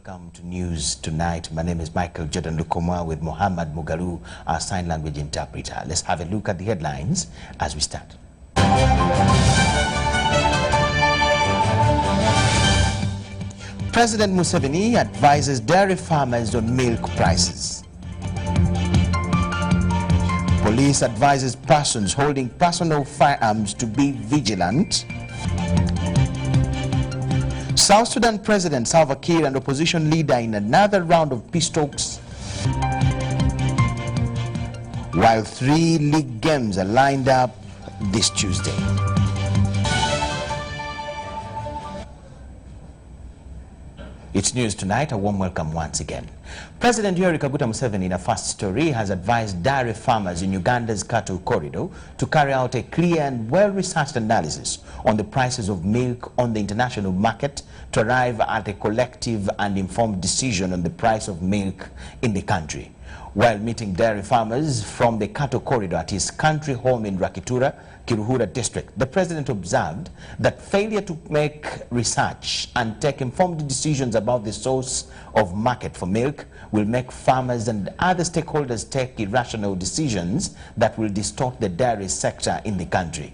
Welcome to News Tonight. My name is Michael Jordan Lukoma with Mohammed Mugalu, our sign language interpreter. Let's have a look at the headlines as we start. President Museveni advises dairy farmers on milk prices. Police advises persons holding personal firearms to be vigilant. South Sudan President Salva Kiir and opposition leader in another round of peace talks, while 3 league games are lined up this Tuesday. It's News Tonight. A warm welcome once again. President Yoweri Kaguta Museveni, in a first story, has advised dairy farmers in Uganda's cattle corridor to carry out a clear and well-researched analysis on the prices of milk on the international market to arrive at a collective and informed decision on the price of milk in the country. While meeting dairy farmers from the cattle corridor at his country home in Rakitura, Kiruhura district, the president observed that failure to make research and take informed decisions about the source of market for milk will make farmers and other stakeholders take irrational decisions that will distort the dairy sector in the country.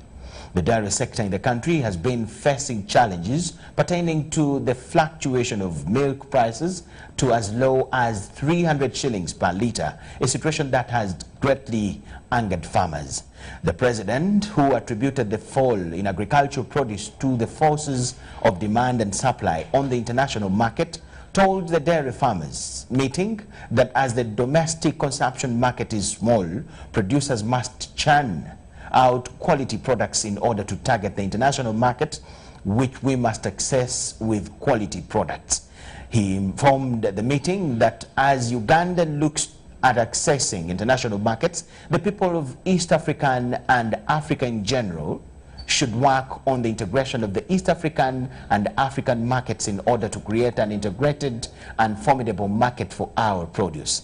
The dairy sector in the country has been facing challenges pertaining to the fluctuation of milk prices to as low as 300 shillings per litre, a situation that has greatly angered farmers. The president, who attributed the fall in agricultural produce to the forces of demand and supply on the international market, told the dairy farmers meeting that as the domestic consumption market is small, producers must churn out quality products in order to target the international market, which we must access with quality products. He informed the meeting that as Uganda looks at accessing international markets, the people of East African and Africa in general should work on the integration of the East African and African markets in order to create an integrated and formidable market for our produce.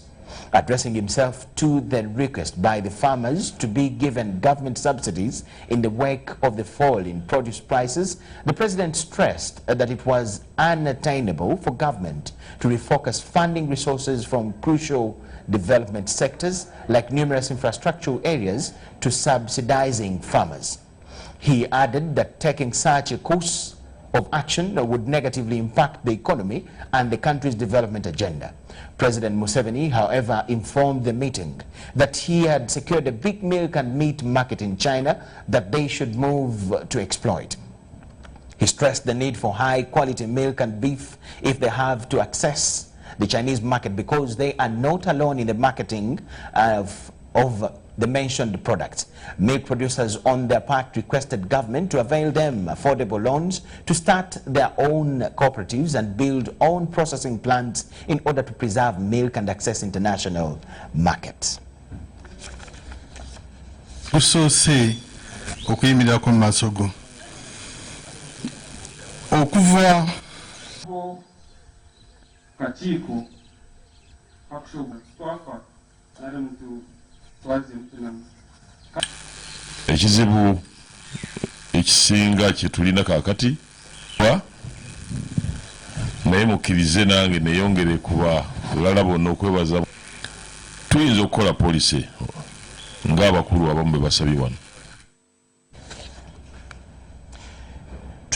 Addressing himself to the request by the farmers to be given government subsidies in the wake of the fall in produce prices, the president stressed that it was unattainable for government to refocus funding resources from crucial development sectors like numerous infrastructural areas to subsidizing farmers. He added that taking such a course of action would negatively impact the economy and the country's development agenda. President Museveni, however, informed the meeting that he had secured a big milk and meat market in China that they should move to exploit. He stressed the need for high-quality milk and beef if they have to access the Chinese market, because they are not alone in the marketing of the mentioned products. Milk producers on their part requested government to avail them affordable loans to start their own cooperatives and build own processing plants in order to preserve milk and access international markets. Usose okuyimira ku masogo okuva kakiiko kakusobola twafa ali muntu ekizibu ekisinga kye tulina kaakati naye mukkirize nange neyongere kuba olala bonna okwebaza tuyinza okukola poliisi ng'abakulu abamu bwe basabye wano.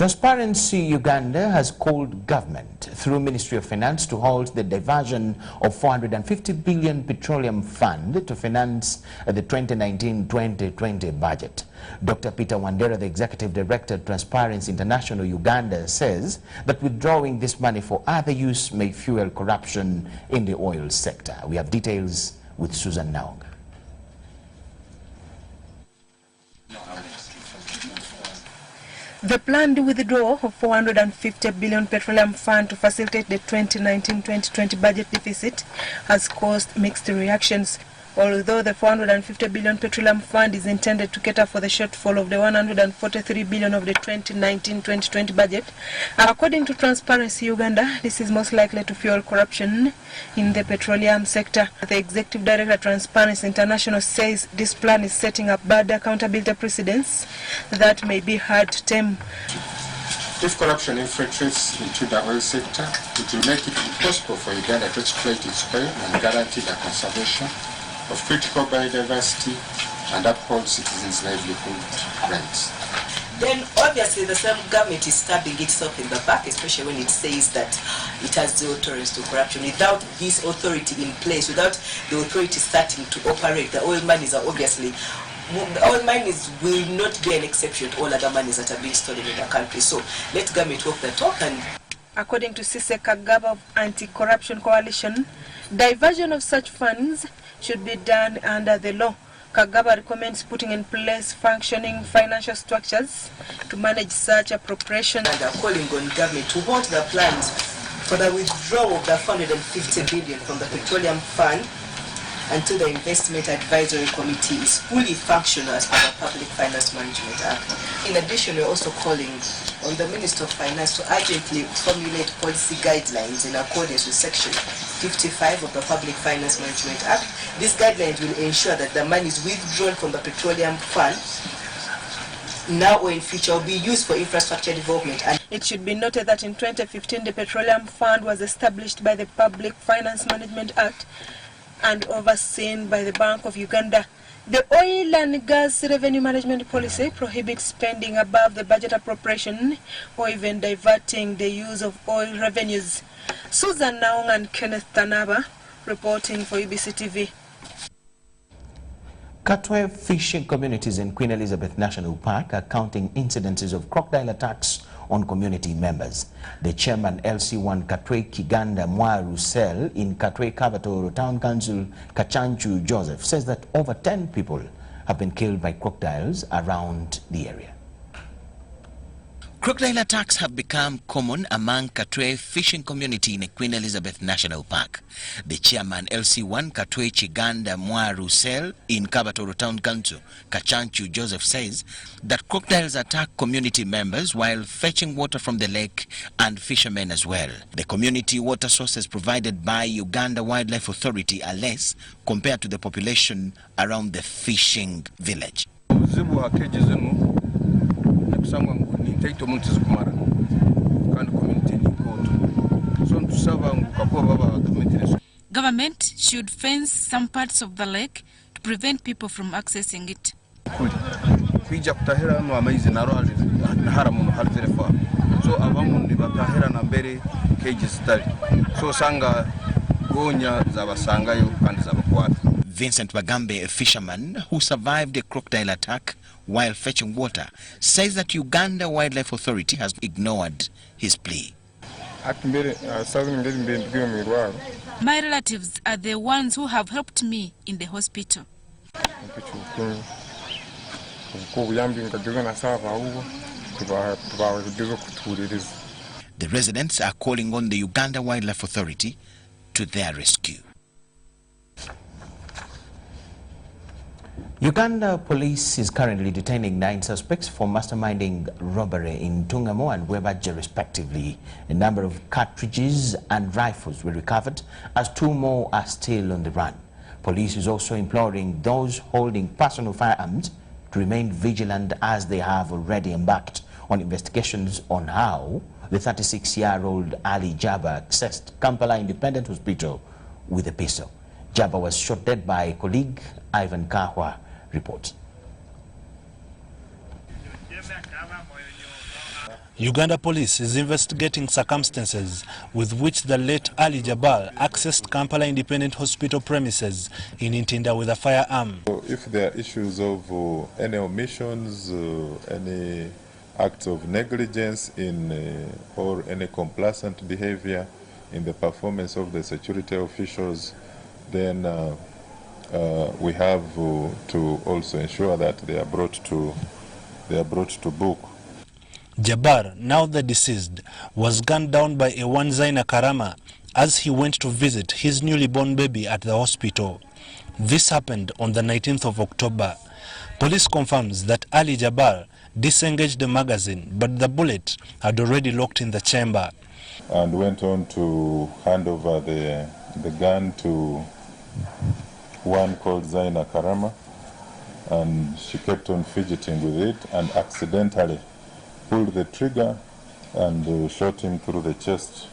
Transparency Uganda has called government through Ministry of Finance to halt the diversion of 450 billion petroleum fund to finance the 2019-2020 budget. Dr. Peter Wandera, the Executive Director at Transparency International Uganda, says that withdrawing this money for other use may fuel corruption in the oil sector. We have details with Susan Naonga. The planned withdrawal of 450 billion petroleum fund to facilitate the 2019-2020 budget deficit has caused mixed reactions. Although the 450 billion petroleum fund is intended to cater for the shortfall of the 143 billion of the 2019-2020 budget, according to Transparency Uganda, this is most likely to fuel corruption in the petroleum sector. The Executive Director of Transparency International says this plan is setting up bad accountability precedents that may be hard to tame. If corruption infiltrates into the oil sector, it will make it impossible for Uganda to exploit its oil and guarantee the conservation of critical biodiversity and uphold citizens' livelihood rights. Then obviously the same government is stabbing itself in the back, especially when it says that it has zero tolerance to corruption. Without this authority in place, without the authority starting to operate, the oil mines are obviously, the oil mines will not be an exception to all other mines that are being stolen in the country. So let government walk the talk. And according to Sise Kagaba of Anti-Corruption Coalition, diversion of such funds should be done under the law. Kagaba recommends putting in place functioning financial structures to manage such appropriation. And are calling on government to halt the plans for the withdrawal of the 450 billion from the petroleum fund until the Investment Advisory Committee is fully functional as per the Public Finance Management Act. In addition, we're also calling on the Minister of Finance to urgently formulate policy guidelines in accordance with Section 55 of the Public Finance Management Act. These guidelines will ensure that the money is withdrawn from the petroleum fund now or in future will be used for infrastructure development. And it should be noted that in 2015, the Petroleum Fund was established by the Public Finance Management Act and overseen by the Bank of Uganda. The Oil and Gas Revenue Management Policy prohibits spending above the budget appropriation or even diverting the use of oil revenues. Susan Naong and Kenneth Tanaba reporting for UBC TV. Katwe fishing communities in Queen Elizabeth National Park are counting incidences of crocodile attacks on community members. The chairman LC1 Katwe Kiganda Mwaru Cell in Katwe Kabatoro Town Council Kachanchu Joseph says that over 10 people have been killed by crocodiles around the area. Crocodile attacks have become common among Katwe fishing community in Queen Elizabeth National Park. The chairman LC1 Katwe Chiganda Mwaru Cell in Kabatoro Town Council Kachanchu Joseph says that crocodiles attack community members while fetching water from the lake and fishermen as well. The community water sources provided by Uganda Wildlife Authority are less compared to the population around the fishing village. Government should fence some parts of the lake to prevent people from accessing it. Vincent Bagambe, a fisherman who survived a crocodile attack while fetching water, says that Uganda Wildlife Authority has ignored his plea. My relatives are the ones who have helped me in the hospital. The residents are calling on the Uganda Wildlife Authority to their rescue. Uganda police is currently detaining 9 suspects for masterminding robbery in Tungamo and Webaje respectively. A number of cartridges and rifles were recovered as 2 more are still on the run. Police is also imploring those holding personal firearms to remain vigilant as they have already embarked on investigations on how the 36-year-old Ali Jabba accessed Kampala Independent Hospital with a pistol. Jabba was shot dead by a colleague, Ivan Kahwa reports. Uganda police is investigating circumstances with which the late Ali Jabal accessed Kampala Independent Hospital premises in Ntinda with a firearm. If there are issues of any omissions, any acts of negligence or any complacent behavior in the performance of the security officials, then we have to also ensure that they are brought to book. Jabbar, now the deceased, was gunned down by a Wanzaina Karama as he went to visit his newly born baby at the hospital. This happened on the 19th of October. Police confirms that Ali Jabbar disengaged the magazine, but the bullet had already locked in the chamber. And went on to hand over the gun to one called Zaina Karama, and she kept on fidgeting with it and accidentally pulled the trigger and shot him through the chest.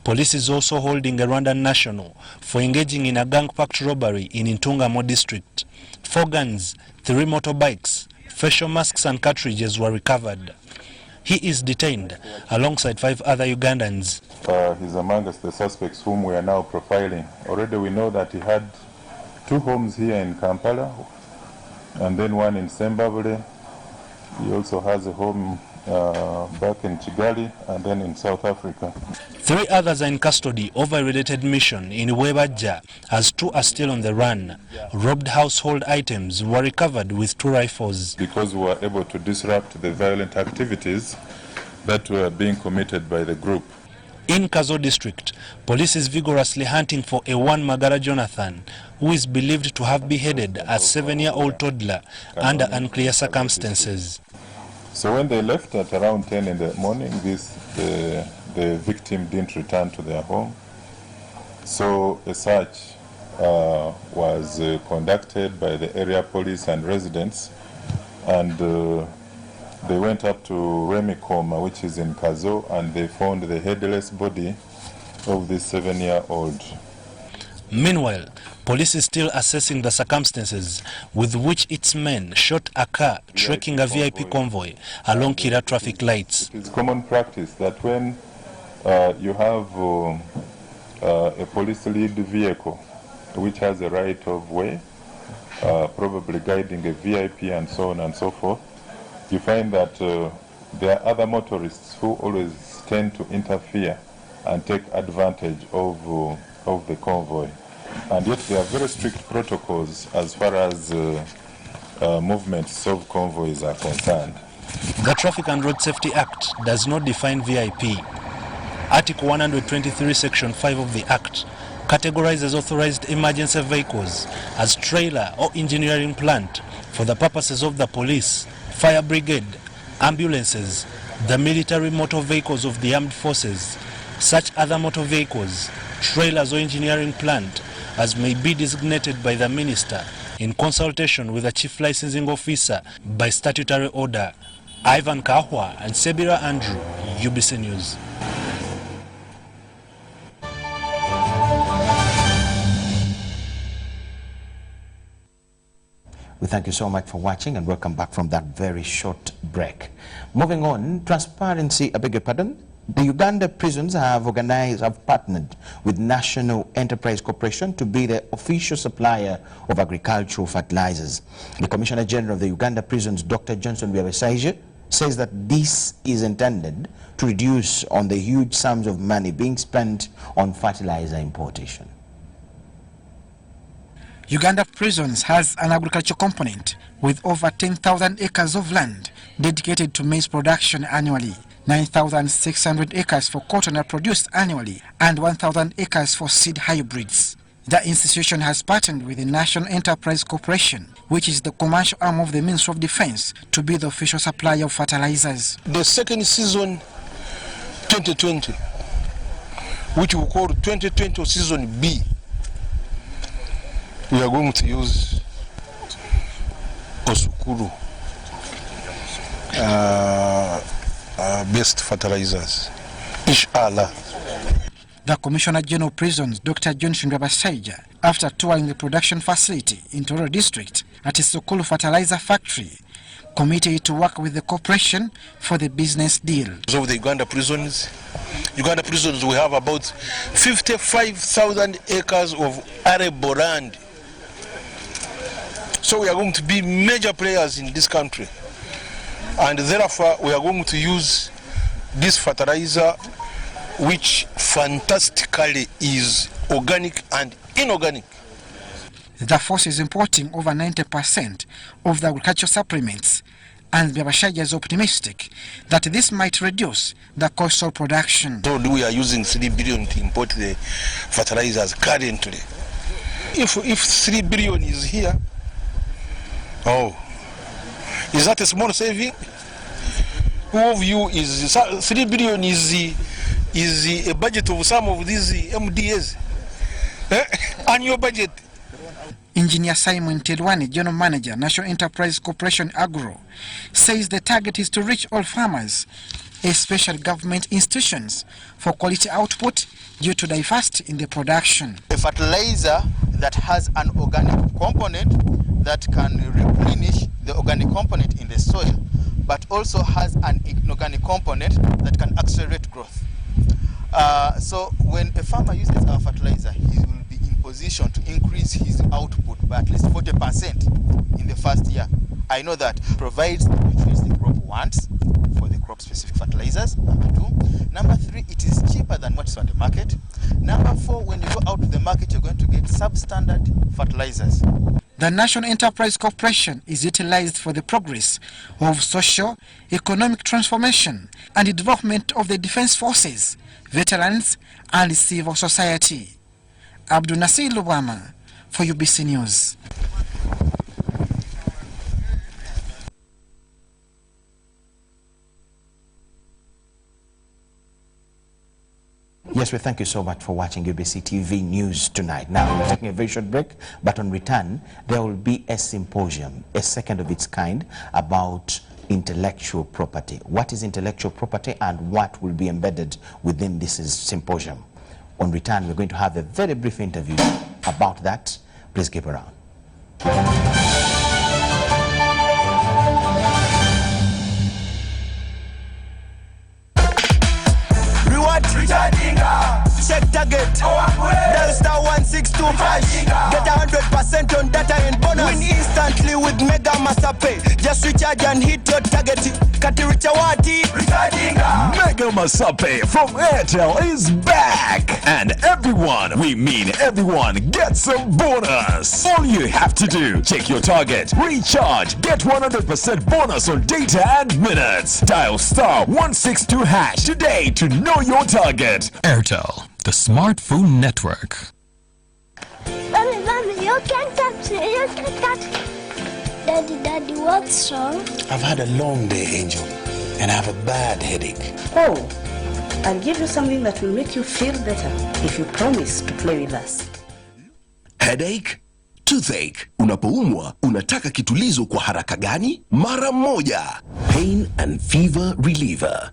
Police is also holding a Rwandan national for engaging in a gang-packed robbery in Intungamo district. 4 guns, 3 motorbikes, facial masks and cartridges were recovered. He is detained alongside 5 other Ugandans. He's amongst the suspects whom we are now profiling. Already we know that he had 2 homes here in Kampala and then 1 in Sembabule. He also has a home back in Kigali and then in South Africa. 3 others are in custody over a related mission in Webaja, as 2 are still on the run. Robbed household items were recovered with 2 rifles. Because we were able to disrupt the violent activities that were being committed by the group. In Kazo district, police is vigorously hunting for a one Magara Jonathan, who is believed to have beheaded a 7-year-old toddler under unclear circumstances. So when they left at around 10 in the morning, the victim didn't return to their home. So a search was conducted by the area police and residents, and they went up to Remikoma, which is in Kazo, and they found the headless body of this 7-year-old. Meanwhile, police is still assessing the circumstances with which its men shot a car trekking a VIP convoy along Kira traffic lights. It is common practice that when you have a police lead vehicle which has a right of way, probably guiding a VIP and so on and so forth, you find that there are other motorists who always tend to interfere and take advantage of the convoy. And yet there are very strict protocols as far as movements of convoys are concerned. The Traffic and Road Safety Act does not define VIP. Article 123, Section 5 of the Act categorizes authorized emergency vehicles as trailer or engineering plant for the purposes of the police, fire brigade, ambulances, the military motor vehicles of the armed forces, such other motor vehicles, trailers or engineering plant as may be designated by the minister in consultation with the chief licensing officer by statutory order. Ivan Kahwa and Sebira Andrew, UBC News. We thank you so much for watching and welcome back from that very short break. Moving on, the Uganda prisons have partnered with National Enterprise Corporation to be the official supplier of agricultural fertilizers. The Commissioner General of the Uganda prisons, Dr. Johnson Byabesaije, says that this is intended to reduce on the huge sums of money being spent on fertilizer importation. Uganda Prisons has an agricultural component with over 10,000 acres of land dedicated to maize production annually. 9,600 acres for cotton are produced annually and 1,000 acres for seed hybrids. The institution has partnered with the National Enterprise Corporation, which is the commercial arm of the Ministry of Defense, to be the official supplier of fertilizers. The second season 2020, which we call 2020 season B, we are going to use Osukuru based fertilizers, inshallah. The Commissioner General of Prisons, Dr. Johnson Byabesaije, after touring the production facility in Tororo District at his Sokolo Fertilizer Factory, committed to work with the corporation for the business deal. Of the Uganda prisons, we have about 55,000 acres of arable land. So we are going to be major players in this country, and therefore we are going to use this fertilizer, which fantastically is organic and inorganic. The force is importing over 90% of the agricultural supplements, and Biabashaija is optimistic that this might reduce the cost of production. So we are using 3 billion to import the fertilizers currently. If 3 billion is here, oh, is that a small saving? Who of you is 3 billion is a budget of some of these MDAs? Annual budget. Engineer Simon Telwani, General Manager, National Enterprise Corporation Agro, says the target is to reach all farmers, especially government institutions, for quality output due to diversity in the production. A fertilizer that has an organic component that can replenish the organic component in the soil, but also has an inorganic component that can accelerate growth. So when a farmer uses our fertilizer, he will be in position to increase his output by at least 40% in the first year. I know that provides the nutrients the crop wants for the crop-specific fertilizers, number 2. Number 3, it is cheaper than what's on the market. Number 4, when you go out to the market, you're going to get substandard fertilizers. The National Enterprise Corporation is utilized for the progress of social, economic transformation and the development of the defense forces, veterans, and civil society. Abdul Nasir Lubama for UBC News. Yes, we thank you so much for watching UBC TV News tonight. Now, we're taking a very short break, but on return, there will be a symposium, a second of its kind, about intellectual property. What is intellectual property and what will be embedded within this symposium? On return, we're going to have a very brief interview about that. Please keep around. Check target. Dial star 162 hash. Get 100% on data and bonus. Win instantly with Mega Masape. Just recharge and hit your target. Kati Richawati. Mega Masape from Airtel is back. And everyone, we mean everyone, gets a bonus. All you have to do, check your target, recharge, get 100% bonus on data and minutes. Dial star 162 hash today to know your target. Airtel, the smartphone network. Mommy, you can't touch it. You can't touch it. Daddy, what's wrong? I've had a long day, Angel, and I have a bad headache. Oh, I'll give you something that will make you feel better if you promise to play with us. Headache? Toothache. Unapoumwa, unataka kitulizo kwa haraka gani? Mara moja. Pain and fever reliever.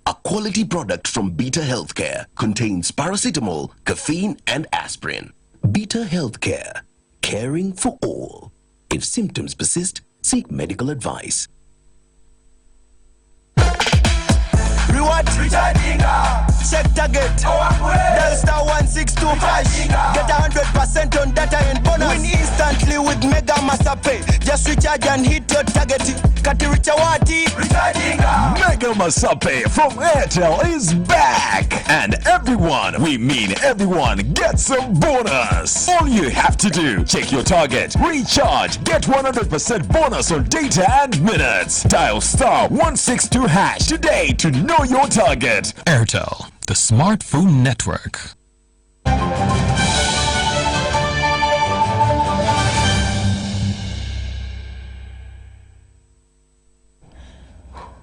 A quality product from Beta Healthcare, contains paracetamol, caffeine and aspirin. Beta Healthcare, caring for all. If symptoms persist, seek medical advice. Reward recharging. Check target. Dial star 162 hash. Get 100% on data and bonus. Win instantly with Mega Masape. Just recharge and hit your target. Kati Richawati. Mega Masape from Airtel is back. And everyone, we mean everyone, gets a bonus. All you have to do, check your target, recharge, get 100% bonus on data and minutes. Dial star 162 hash today to know your target. Airtel, the smartphone network.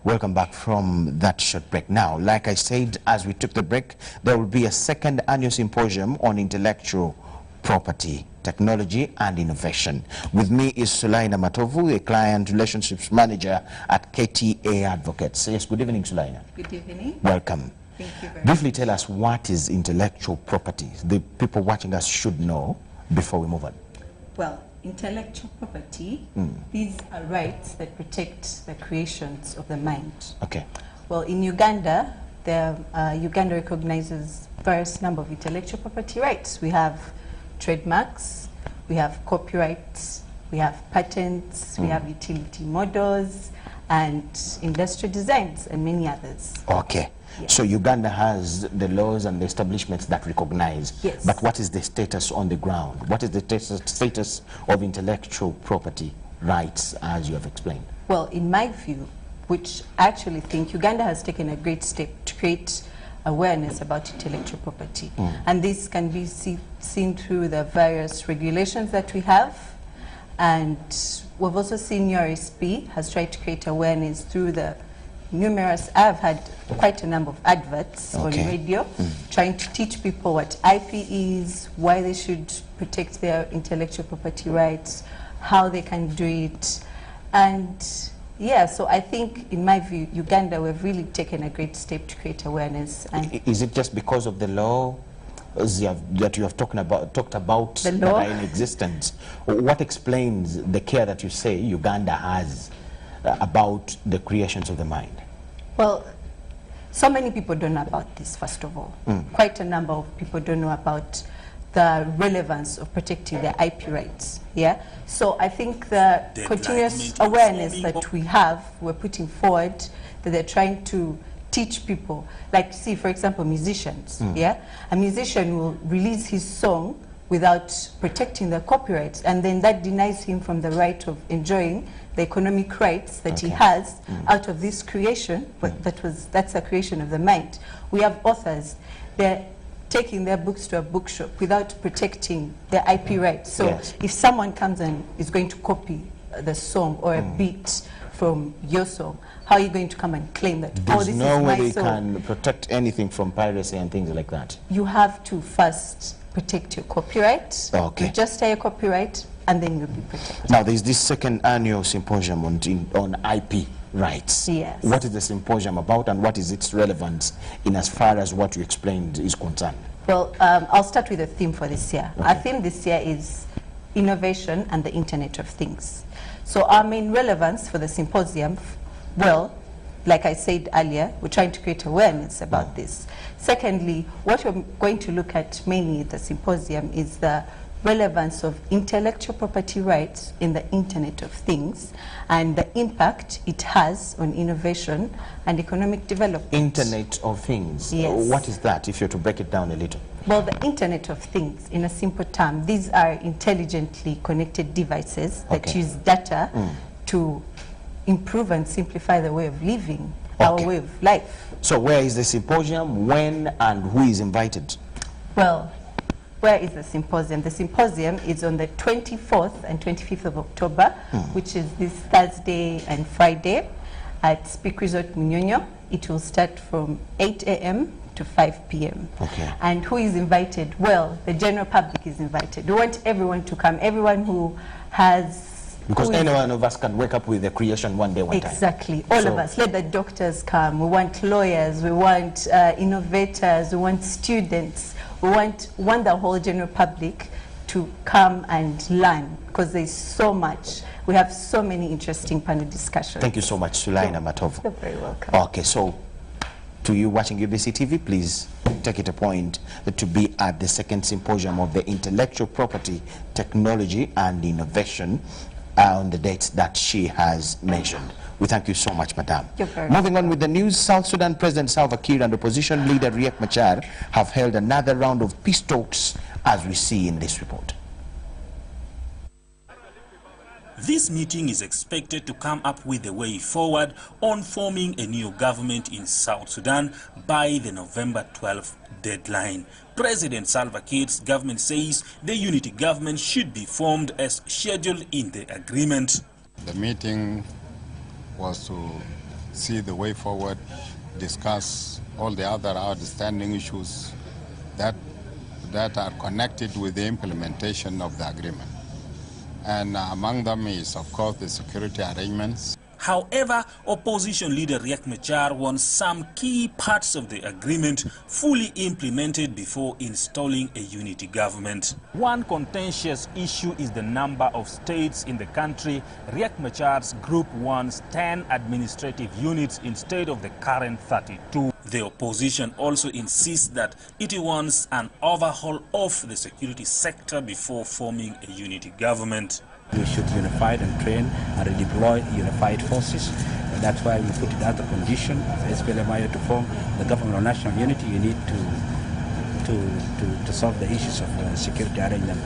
Welcome back from that short break. Now, like I said, as we took the break, there will be a second annual symposium on intellectual property, technology and innovation. With me is Sulaina Matovu, a client relationships manager at KTA Advocates. Yes, good evening, Sulaina. Good evening. Welcome. Thank you very much. Briefly tell us what is intellectual property. The people watching us should know before we move on. Well, intellectual property, these are rights that protect the creations of the mind. Okay. Well, in Uganda, Uganda recognizes various number of intellectual property rights. We have trademarks, we have copyrights, we have patents, we have utility models, and industrial designs, and many others. Okay. Yes. So Uganda has the laws and the establishments that recognize. Yes. But what is the status on the ground? What is the status of intellectual property rights, as you have explained? Well, in my view, which I actually think Uganda has taken a great step to create awareness about intellectual property. And this can be seen through the various regulations that we have. And we've also seen URSP has tried to create awareness through the numerous, I've had quite a number of adverts on radio trying to teach people what IP is, why they should protect their intellectual property rights, how they can do it. And yeah, so I think, in my view, Uganda, we've really taken a great step to create awareness. And is it just because of the law that you have talked about the law that are in existence? What explains the care that you say Uganda has about the creations of the mind? Well, so many people don't know about this, first of all. Quite a number of people don't know about the relevance of protecting their IP rights. Yeah. So I think the continuous awareness that we have, we're putting forward, that they're trying to teach people. Like, see, for example, musicians. Yeah. A musician will release his song without protecting the copyrights, and then that denies him from the right of enjoying the economic rights that he has out of this creation. But that's a creation of the mind. We have authors, they're taking their books to a bookshop without protecting their IP rights. So if someone comes and is going to copy the song or a beat from your song, how are you going to come and claim that? There's this no is way my they song. can protect anything from piracy and things like that. You have to first protect your copyright. Okay. Register your copyright, and then you'll be protected. Now, there's this second annual symposium on IP rights. Yes. What is the symposium about, and what is its relevance in as far as what you explained is concerned? Well, I'll start with the theme for this year. Our theme this year is innovation and the Internet of Things. So our main relevance for the symposium, well, like I said earlier, we're trying to create awareness about this. Secondly, what we're going to look at mainly at the symposium is the relevance of intellectual property rights in the Internet of Things and the impact it has on innovation and economic development. Internet of Things. Yes. What is that, if you're to break it down a little? Well, the Internet of Things, in a simple term, these are intelligently connected devices that use data to improve and simplify the way of living, our way of life. So where is the symposium, when, and who is invited? Well, where is the symposium? The symposium is on the 24th and 25th of October, which is this Thursday and Friday at Speak Resort Munyonyo. It will start from 8 a.m. to 5 p.m. And who is invited? Well, the general public is invited. We want everyone to come, everyone who has... Because any one of us can wake up with a creation one day, one time. Exactly, all of us. Let the doctors come. We want lawyers, we want innovators, we want students. We want the whole general public to come and learn, because there's so much. We have so many interesting panel discussions. Thank you so much, Sulaina Matovu. You're very welcome. Okay, so to you watching UBC TV, please take it a point to be at the second symposium of the Intellectual Property, Technology and Innovation on the dates that she has mentioned. We thank you so much, Madam. Moving on with the news, South Sudan President Salva Kiir and opposition leader Riek Machar have held another round of peace talks, as we see in this report. This meeting is expected to come up with a way forward on forming a new government in South Sudan by the November 12th deadline. President Salva Kiir's government says the unity government should be formed as scheduled in the agreement. The meeting was to see the way forward, discuss all the other outstanding issues that are connected with the implementation of the agreement. And among them is, of course, the security arrangements. However, opposition leader Riek Machar wants some key parts of the agreement fully implemented before installing a unity government. One contentious issue is the number of states in the country. Riek Machar's group wants 10 administrative units instead of the current 32. The opposition also insists that it wants an overhaul of the security sector before forming a unity government. We should unify and train and redeploy unified forces. And that's why we put it as a condition as SPLMIO to form the government of national unity. You need to solve the issues of the security arrangement.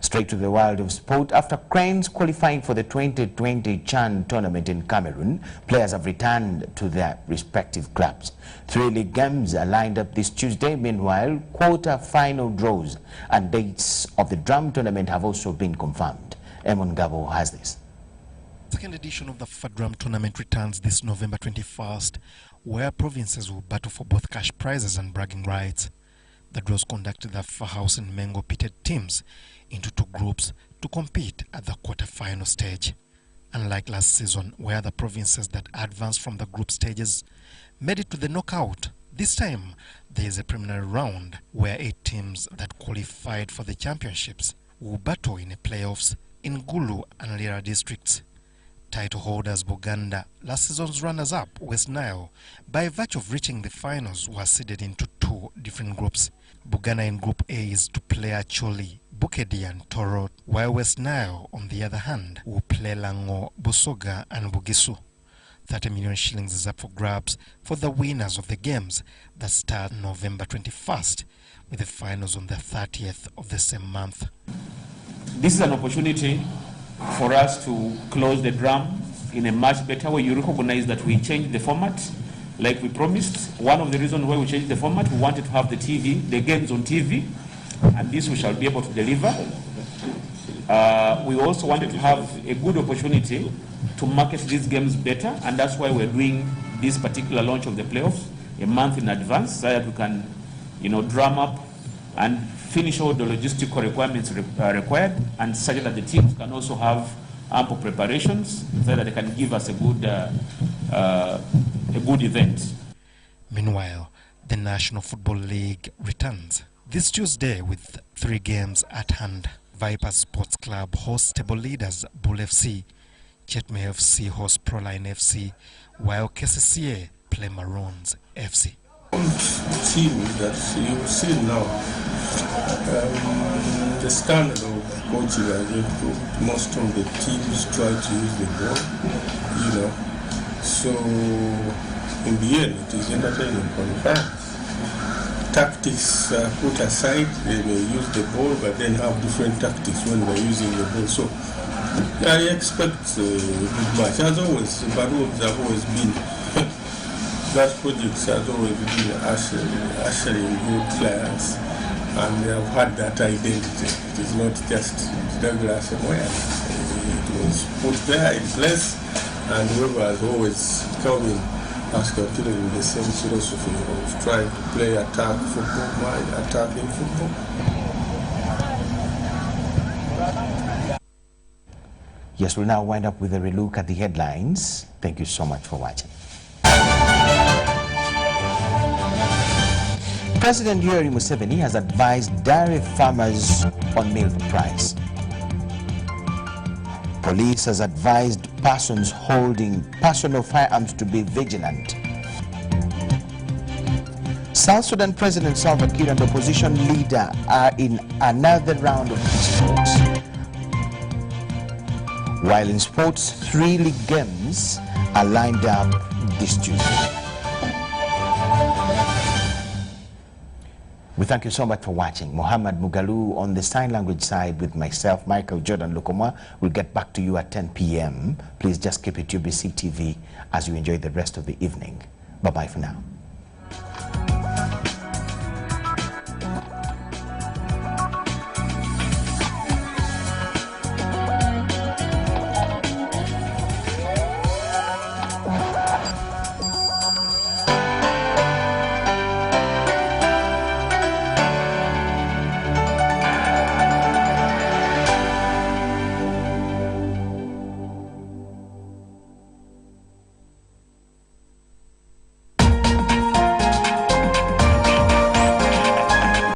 Straight to the world of sport. After Cranes qualifying for the 2020 Chan tournament in Cameroon, players have returned to their respective clubs. 3 league games are lined up this Tuesday. Meanwhile, quarter-final draws and dates of the drum tournament have also been confirmed. Emon Gabo has this. Second edition of the FIFA Drum Tournament returns this November 21st, where provinces will battle for both cash prizes and bragging rights. The draws conducted at FIFA House in Mengo pitted teams into 2 groups to compete at the quarter-final stage. Unlike last season, where the provinces that advanced from the group stages made it to the knockout, this time there is a preliminary round where 8 teams that qualified for the championships will battle in the playoffs in Gulu and Lira districts. Title holders Buganda, last season's runners-up West Nile, by virtue of reaching the finals, were seeded into 2 different groups. Buganda in Group A is to play Acholi, Bukedi and Toro, while West Nile, on the other hand, will play Lango, Busoga and Bugisu. 30 million shillings is up for grabs for the winners of the games that start November 21st, with the finals on the 30th of the same month. This is an opportunity for us to close the drum in a much better way. You recognize that we changed the format like we promised. One of the reasons why we changed the format, we wanted to have the games on TV, and this we shall be able to deliver. We also wanted to have a good opportunity to market these games better, and that's why we're doing this particular launch of the playoffs a month in advance, so that we can, drum up and finish all the logistical requirements required, and such that the teams can also have ample preparations so that they can give us a good event. Meanwhile, the National Football League returns this Tuesday with 3 games at hand. Viper Sports Club hosts table leaders Bull FC, Chetme FC hosts Proline FC, while KCCA play Maroons FC. Team that you see now, the standard of coaching has improved. Most of the teams try to use the ball, So in the end, it is entertaining for the fans. Tactics put aside, they may use the ball, but then have different tactics when they're using the ball. So I expect a good match. As always, Baroons have always been. That project has always been ushering good players, and they have had that identity. It is not just Douglas and Wayne. It was put there in place, and whoever has always come in has continued in the same philosophy of trying to play attacking football. Yes, we'll now wind up with a relook at the headlines. Thank you so much for watching. President Yoweri Museveni has advised dairy farmers on milk price. Police has advised persons holding personal firearms to be vigilant. South Sudan President Salva Kiir and opposition leader are in another round of peace talks. While in sports, 3 league games are lined up this Tuesday. We thank you so much for watching. Mohammed Mugalu on the sign language side with myself, Michael Jordan Lukoma. We'll get back to you at 10 p.m. Please just keep it UBC TV as you enjoy the rest of the evening. Bye-bye for now.